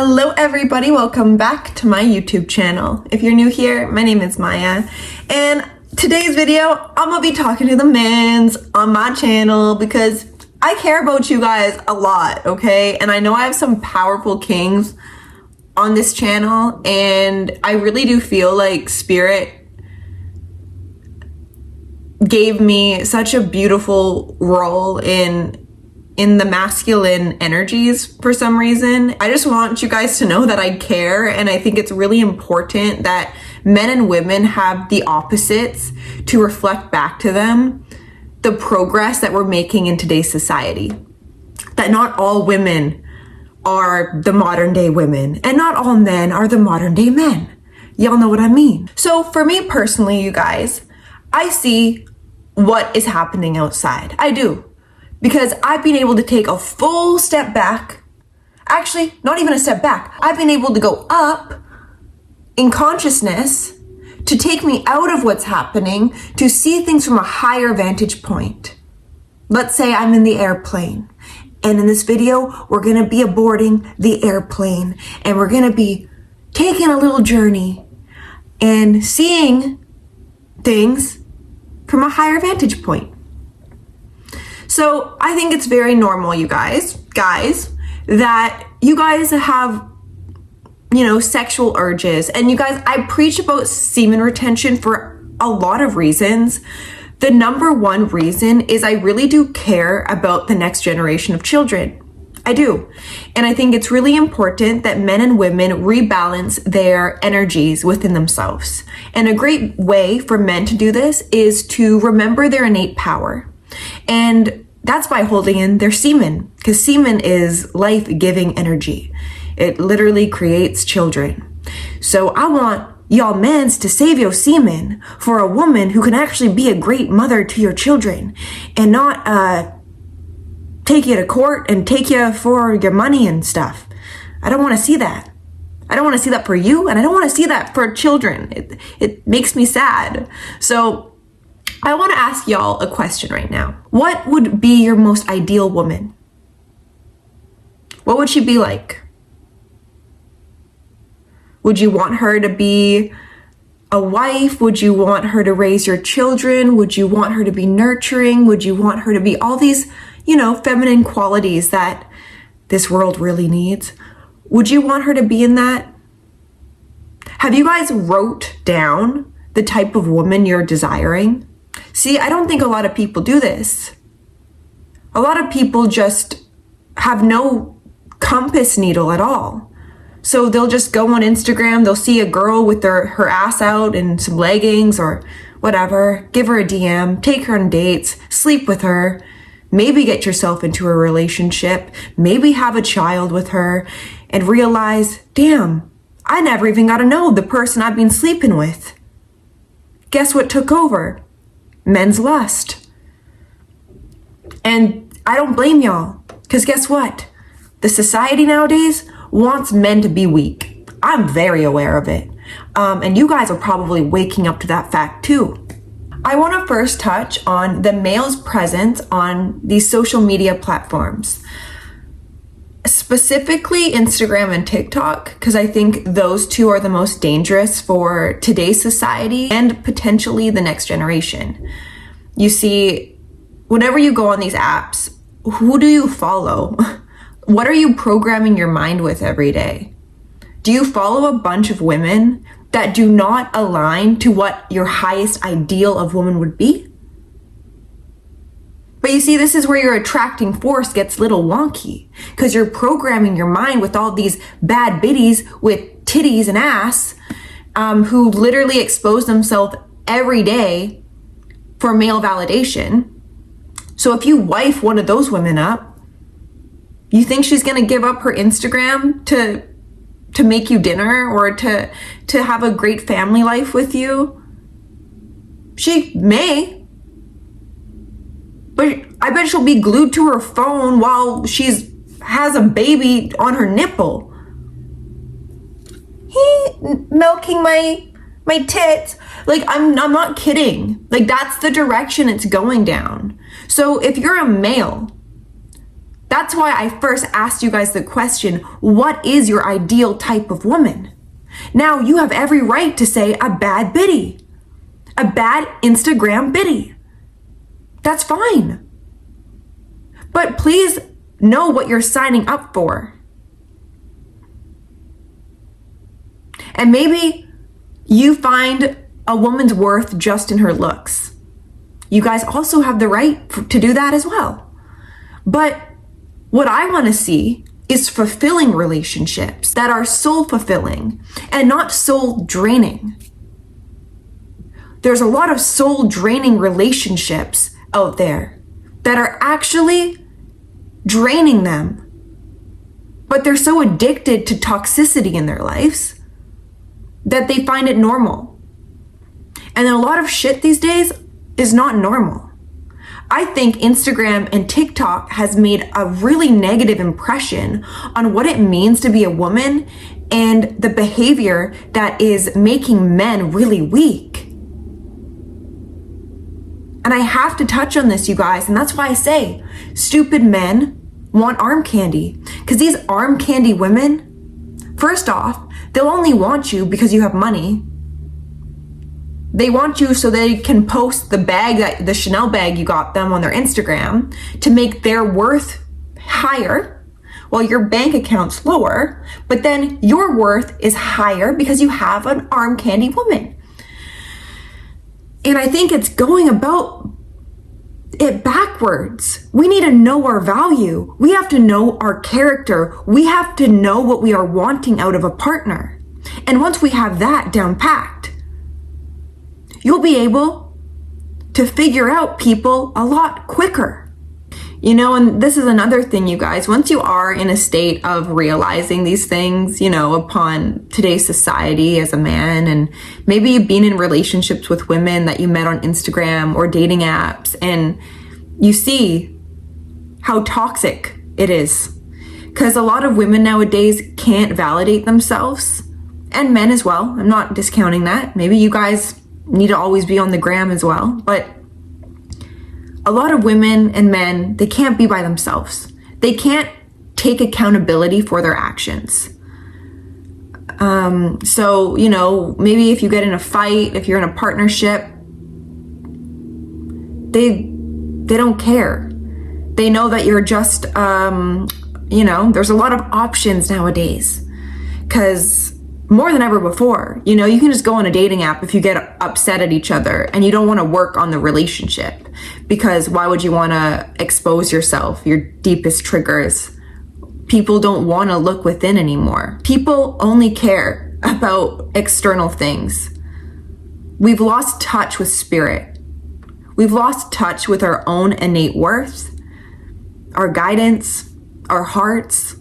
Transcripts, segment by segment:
Hello everybody, welcome back to my YouTube channel. If you're new here, my name is Maya, and today's video, I'm gonna be talking to the mans on my channel because I care about you guys a lot, okay? And I know I have some powerful kings on this channel, and I really do feel like Spirit gave me such a beautiful role in the masculine energies for some reason. I just want you guys to know that I care, and I think it's really important that men and women have the opposites to reflect back to them the progress that we're making in today's society. That not all women are the modern day women, and not all men are the modern day men. Y'all know what I mean. So for me personally, you guys, I see what is happening outside. I do. Because I've been able to take a full step back. Actually, not even a step back. I've been able to go up in consciousness to take me out of what's happening, to see things from a higher vantage point. Let's say I'm in the airplane, and in this video, we're gonna be aborting the airplane, and we're gonna be taking a little journey and seeing things from a higher vantage point. So I think it's very normal, you guys, that you guys have, sexual urges. And you guys, I preach about semen retention for a lot of reasons. The number one reason is I really do care about the next generation of children. I do. And I think it's really important that men and women rebalance their energies within themselves. And a great way for men to do this is to remember their innate power. And that's by holding in their semen, because semen is life-giving energy. It literally creates children. So I want y'all mens to save your semen for a woman who can actually be a great mother to your children and not take you to court and take you for your money and stuff. I don't want to see that. I don't want to see that for you, and I don't want to see that for children. It makes me sad. So I want to ask y'all a question right now. What would be your most ideal woman? What would she be like? Would you want her to be a wife? Would you want her to raise your children? Would you want her to be nurturing? Would you want her to be all these, feminine qualities that this world really needs? Would you want her to be in that? Have you guys wrote down the type of woman you're desiring? See, I don't think a lot of people do this. A lot of people just have no compass needle at all. So they'll just go on Instagram, they'll see a girl with her ass out and some leggings or whatever, give her a DM, take her on dates, sleep with her, maybe get yourself into a relationship, maybe have a child with her, and realize, damn, I never even got to know the person I've been sleeping with. Guess what took over? Men's lust. And I don't blame y'all, because guess what? The society nowadays wants men to be weak. I'm very aware of it. And you guys are probably waking up to that fact too. I want to first touch on the male's presence on these social media platforms, specifically Instagram and TikTok, because I think those two are the most dangerous for today's society and potentially the next generation. You see, whenever you go on these apps, who do you follow? What are you programming your mind with every day? Do you follow a bunch of women that do not align to what your highest ideal of woman would be? But you see, this is where your attracting force gets a little wonky, because you're programming your mind with all these bad biddies with titties and ass who literally expose themselves every day for male validation. So if you wife one of those women up, you think she's gonna give up her Instagram to make you dinner or to have a great family life with you? She may, but I bet she'll be glued to her phone while has a baby on her nipple. Milking my tits. Like, I'm not kidding. Like, that's the direction it's going down. So if you're a male That's why I first asked you guys the question, what is your ideal type of woman? Now you have every right to say a bad biddy, a bad Instagram biddy. That's fine. But please know what you're signing up for. And maybe you find a woman's worth just in her looks. You guys also have the right to do that as well. But what I want to see is fulfilling relationships that are soul fulfilling and not soul draining. There's a lot of soul draining relationships out there that are actually draining them, but they're so addicted to toxicity in their lives that they find it normal. And a lot of shit these days is not normal. I think Instagram and TikTok has made a really negative impression on what it means to be a woman and the behavior that is making men really weak. And I have to touch on this, you guys, and that's why I say stupid men want arm candy. Because these arm candy women, first off, they'll only want you because you have money. They want you so they can post the Chanel bag you got them on their Instagram to make their worth higher while your bank account's lower, but then your worth is higher because you have an arm candy woman. And I think it's going about it backwards. We need to know our value. We have to know our character. We have to know what we are wanting out of a partner. And once we have that down packed, you'll be able to figure out people a lot quicker. You know, and this is another thing, you guys. Once you are in a state of realizing these things, you know, upon today's society as a man, and maybe you've been in relationships with women that you met on Instagram or dating apps, and you see how toxic it is. Because a lot of women nowadays can't validate themselves, and men as well. I'm not discounting that. Maybe you guys need to always be on the gram as well, but a lot of women and men, they can't be by themselves. They can't take accountability for their actions. So, you know, maybe if you get in a fight, if you're in a partnership, they don't care. They know that you're just, you know, there's a lot of options nowadays. Because more than ever before, you know, you can just go on a dating app if you get upset at each other and you don't want to work on the relationship, because why would you want to expose yourself, your deepest triggers? People don't want to look within anymore. People only care about external things. We've lost touch with spirit. We've lost touch with our own innate worth, our guidance, our hearts.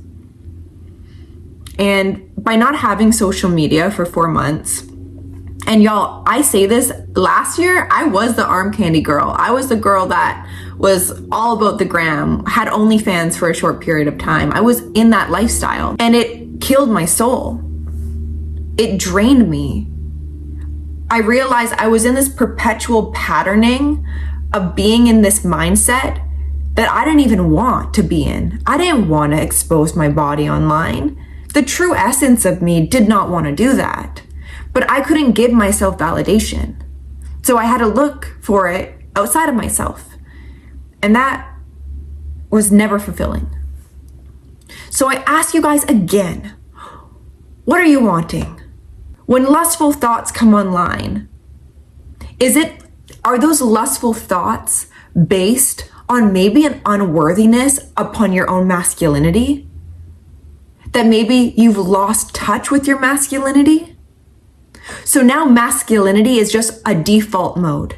And by not having social media for 4 months, and y'all, I say this, last year, I was the arm candy girl. I was the girl that was all about the gram, had OnlyFans for a short period of time. I was in that lifestyle, and it killed my soul. It drained me. I realized I was in this perpetual patterning of being in this mindset that I didn't even want to be in. I didn't want to expose my body online. The true essence of me did not want to do that, but I couldn't give myself validation. So I had to look for it outside of myself, and that was never fulfilling. So I ask you guys again, what are you wanting? When lustful thoughts come online, are those lustful thoughts based on maybe an unworthiness upon your own masculinity? That maybe you've lost touch with your masculinity? So now masculinity is just a default mode.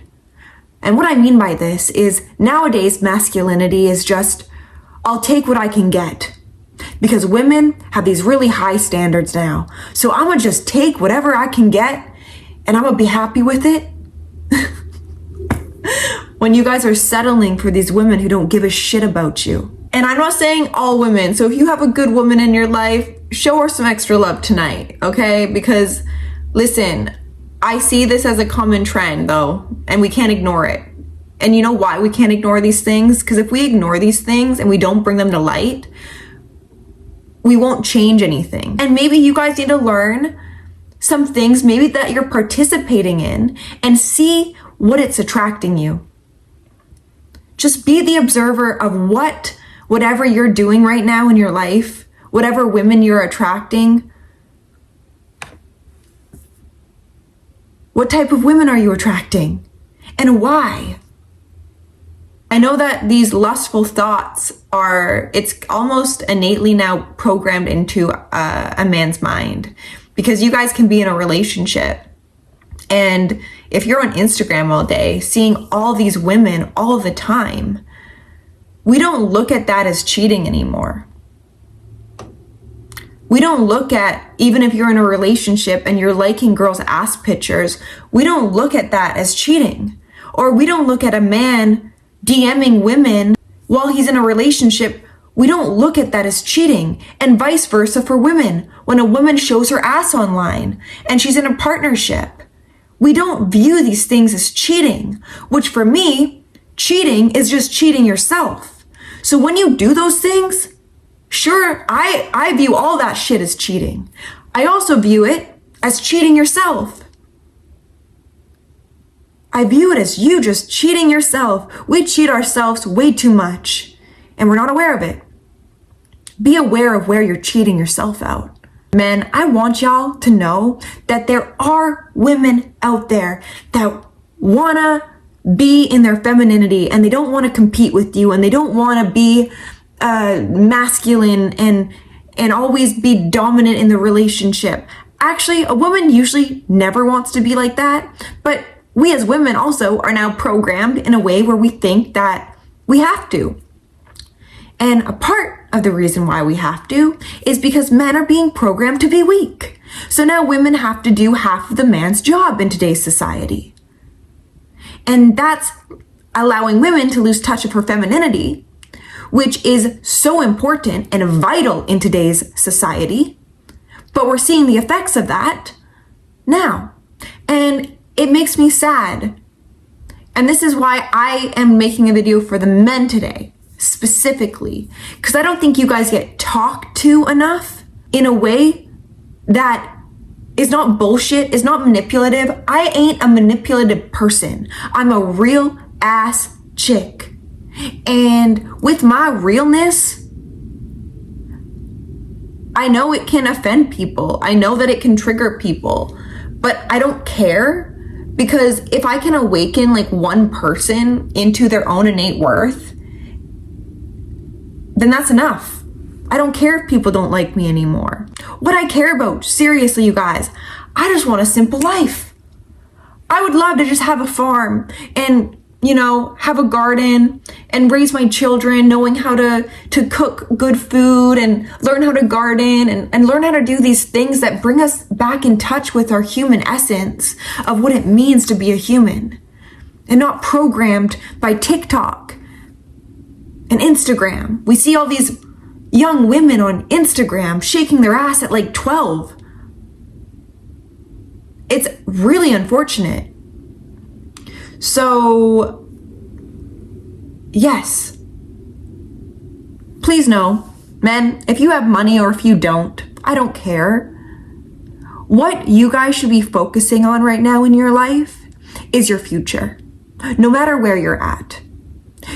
And what I mean by this is nowadays masculinity is just, I'll take what I can get. Because women have these really high standards now. So I'm gonna just take whatever I can get and I'm gonna be happy with it. When you guys are settling for these women who don't give a shit about you. And I'm not saying all women. So if you have a good woman in your life, show her some extra love tonight, okay? Because listen, I see this as a common trend though, and we can't ignore it. And you know why we can't ignore these things? Because if we ignore these things and we don't bring them to light, we won't change anything. And maybe you guys need to learn some things maybe that you're participating in and see what it's attracting you. Just be the observer of whatever you're doing right now in your life, whatever women you're attracting. What type of women are you attracting? And why? I know that these lustful thoughts it's almost innately now programmed into a man's mind, because you guys can be in a relationship, and if you're on Instagram all day seeing all these women all the time, we don't look at that as cheating anymore. We don't look at, even if you're in a relationship and you're liking girls' ass pictures, we don't look at that as cheating. Or we don't look at a man DMing women while he's in a relationship. We don't look at that as cheating, and vice versa for women. When a woman shows her ass online and she's in a partnership, we don't view these things as cheating, which for me, cheating is just cheating yourself. So when you do those things, sure, I view all that shit as cheating. I also view it as cheating yourself. I view it as you just cheating yourself. We cheat ourselves way too much, and we're not aware of it. Be aware of where you're cheating yourself out. Men, I want y'all to know that there are women out there that wanna be in their femininity, and they don't wanna compete with you, and they don't wanna be masculine and always be dominant in the relationship. Actually, a woman usually never wants to be like that, but we as women also are now programmed in a way where we think that we have to. And a part of the reason why we have to is because men are being programmed to be weak. So now women have to do half of the man's job in today's society. And that's allowing women to lose touch of her femininity, which is so important and vital in today's society. But we're seeing the effects of that now. And it makes me sad. And this is why I am making a video for the men today, specifically, because I don't think you guys get talked to enough in a way that is not bullshit, is not manipulative. I ain't a manipulative person. I'm a real ass chick. And with my realness, I know it can offend people. I know that it can trigger people, but I don't care, because if I can awaken like one person into their own innate worth, then that's enough. I don't care if people don't like me anymore. What I care about, seriously, you guys, I just want a simple life. I would love to just have a farm and, have a garden and raise my children knowing how to cook good food and learn how to garden and learn how to do these things that bring us back in touch with our human essence of what it means to be a human, and not programmed by TikTok and Instagram. We see all these young women on Instagram shaking their ass at like 12. It's really unfortunate. So, yes. Please know, men, if you have money or if you don't, I don't care. What you guys should be focusing on right now in your life is your future, no matter where you're at.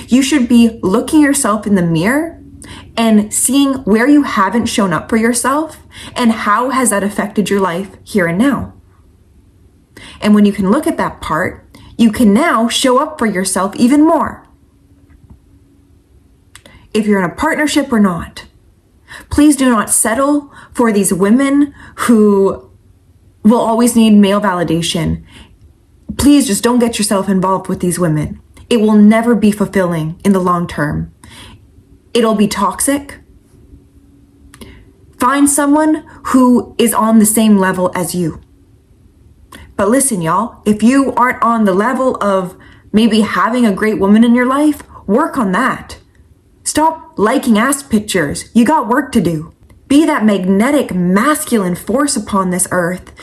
You should be looking yourself in the mirror and seeing where you haven't shown up for yourself and how has that affected your life here and now. And when you can look at that part, you can now show up for yourself even more. If you're in a partnership or not, please do not settle for these women who will always need male validation. Please just don't get yourself involved with these women. It will never be fulfilling in the long term. It'll be toxic. Find someone who is on the same level as you. But listen, y'all, if you aren't on the level of maybe having a great woman in your life, work on that. Stop liking ass pictures. You got work to do. Be that magnetic masculine force upon this earth,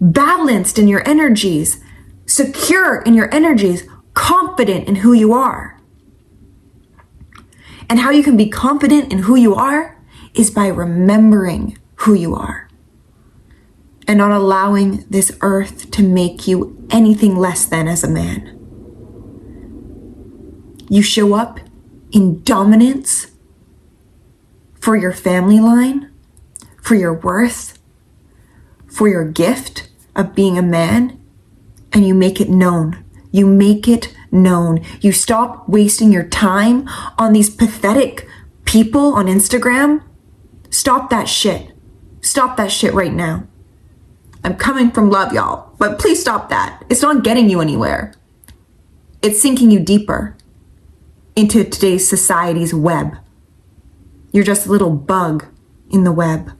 balanced in your energies, secure in your energies, confident in who you are. And how you can be confident in who you are is by remembering who you are and not allowing this earth to make you anything less than as a man. You show up in dominance for your family line, for your worth, for your gift of being a man, and you make it known. You make it known. You stop wasting your time on these pathetic people on Instagram. Stop that shit. Stop that shit right now. I'm coming from love, y'all, but please stop that. It's not getting you anywhere. It's sinking you deeper into today's society's web. You're just a little bug in the web,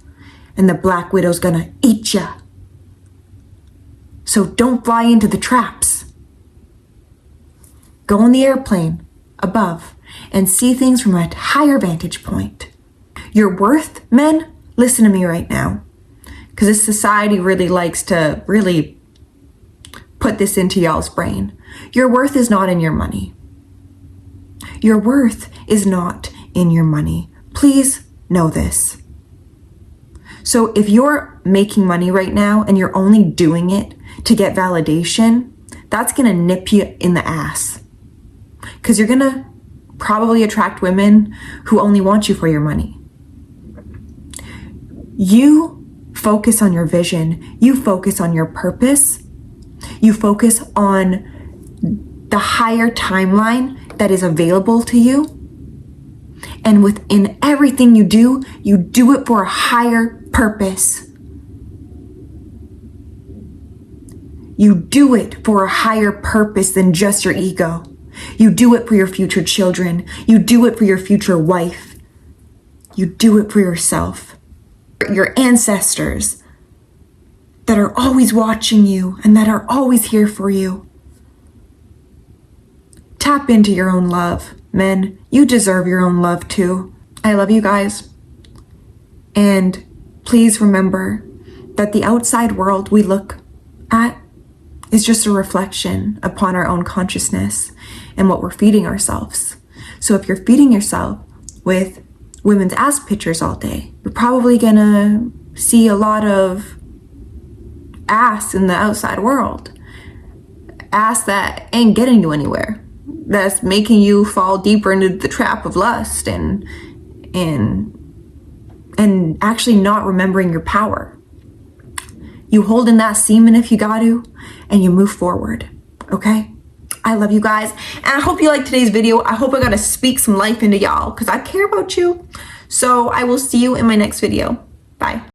and the Black Widow's gonna eat ya. So don't fly into the traps. Go on the airplane above and see things from a higher vantage point. Your worth, men, listen to me right now, because this society really likes to put this into y'all's brain. Your worth is not in your money. Your worth is not in your money. Please know this. So if you're making money right now and you're only doing it to get validation, that's gonna nip you in the ass. Because you're gonna probably attract women who only want you for your money. You focus on your vision. You focus on your purpose. You focus on the higher timeline that is available to you. And within everything you do it for a higher purpose. You do it for a higher purpose than just your ego. You do it for your future children. You do it for your future wife. You do it for yourself. Your ancestors that are always watching you and that are always here for you. Tap into your own love. Men, you deserve your own love too. I love you guys. And please remember that the outside world we look at is just a reflection upon our own consciousness and what we're feeding ourselves. So if you're feeding yourself with women's ass pictures all day, you're probably gonna see a lot of ass in the outside world. Ass that ain't getting you anywhere. That's making you fall deeper into the trap of lust and actually not remembering your power. You hold in that semen if you got to, and you move forward, okay? I love you guys, and I hope you liked today's video. I hope I got to speak some life into y'all, because I care about you. So I will see you in my next video. Bye.